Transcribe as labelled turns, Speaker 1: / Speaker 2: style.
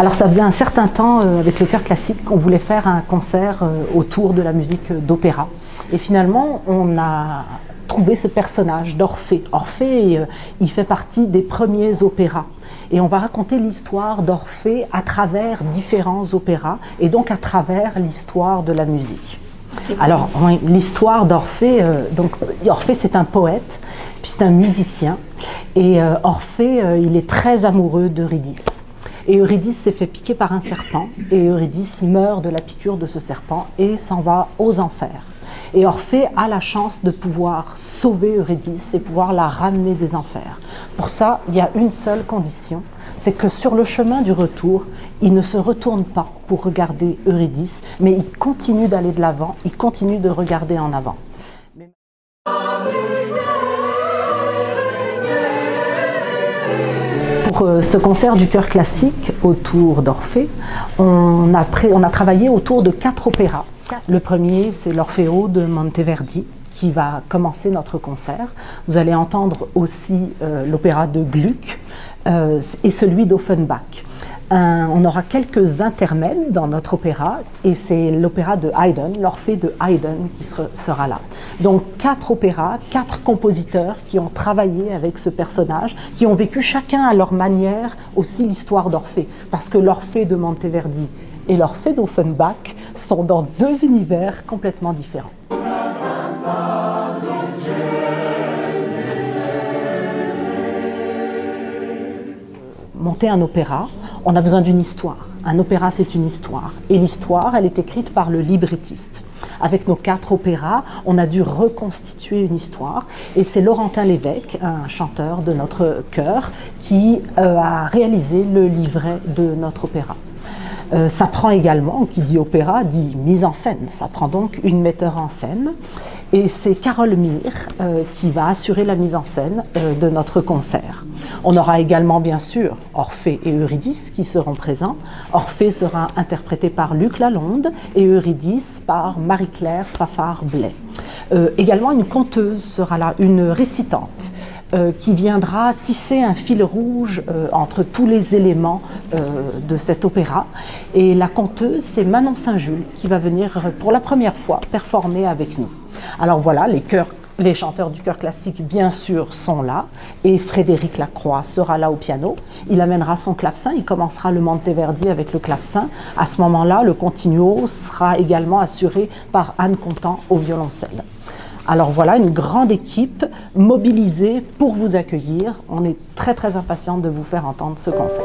Speaker 1: Alors ça faisait un certain temps avec le chœur classique qu'on voulait faire un concert autour de la musique d'opéra. Et finalement, on a trouvé ce personnage d'Orphée. Orphée, il fait partie des premiers opéras. Et on va raconter l'histoire d'Orphée à travers différents opéras et donc à travers l'histoire de la musique. Alors, l'histoire d'Orphée, Orphée c'est un poète, puis c'est un musicien. Et Orphée, il est très amoureux d'Eurydice. Et Eurydice s'est fait piquer par un serpent, et Eurydice meurt de la piqûre de ce serpent et s'en va aux enfers. Et Orphée a la chance de pouvoir sauver Eurydice et pouvoir la ramener des enfers. Pour ça, il y a une seule condition, c'est que sur le chemin du retour, il ne se retourne pas pour regarder Eurydice, mais il continue d'aller de l'avant, il continue de regarder en avant. Pour ce concert du chœur classique autour d'Orphée, on a travaillé autour de 4 opéras. Le premier, c'est l'Orfeo de Monteverdi, qui va commencer notre concert. Vous allez entendre aussi l'opéra de Gluck et celui d'Offenbach. On aura quelques intermèdes dans notre opéra et c'est l'opéra de Haydn, l'Orphée de Haydn qui sera là. Donc 4 opéras, 4 compositeurs qui ont travaillé avec ce personnage, qui ont vécu chacun à leur manière aussi l'histoire d'Orphée. Parce que l'Orphée de Monteverdi et l'Orphée d'Offenbach sont dans 2 univers complètement différents. Monter un opéra, on a besoin d'une histoire. Un opéra, c'est une histoire. Et l'histoire, elle est écrite par le librettiste. Avec nos 4 opéras, on a dû reconstituer une histoire. Et c'est Laurentin Lévesque, un chanteur de notre chœur, qui a réalisé le livret de notre opéra. Ça prend également, qui dit opéra, dit mise en scène. Ça prend donc une metteur en scène. Et c'est Carole Mire qui va assurer la mise en scène de notre concert. On aura également, bien sûr, Orphée et Eurydice qui seront présents. Orphée sera interprété par Luc Lalonde et Eurydice par Marie-Claire Pfaffard-Blais. Également, une conteuse sera là, une récitante. Qui viendra tisser un fil rouge entre tous les éléments de cet opéra. Et la conteuse, c'est Manon Saint-Jules qui va venir pour la première fois performer avec nous. Alors voilà, les chanteurs du chœur classique, bien sûr, sont là. Et Frédéric Lacroix sera là au piano. Il amènera son clavecin, il commencera le Monteverdi avec le clavecin. À ce moment-là, le continuo sera également assuré par Anne Contant au violoncelle. Alors voilà, une grande équipe mobilisée pour vous accueillir. On est très impatients de vous faire entendre ce concert.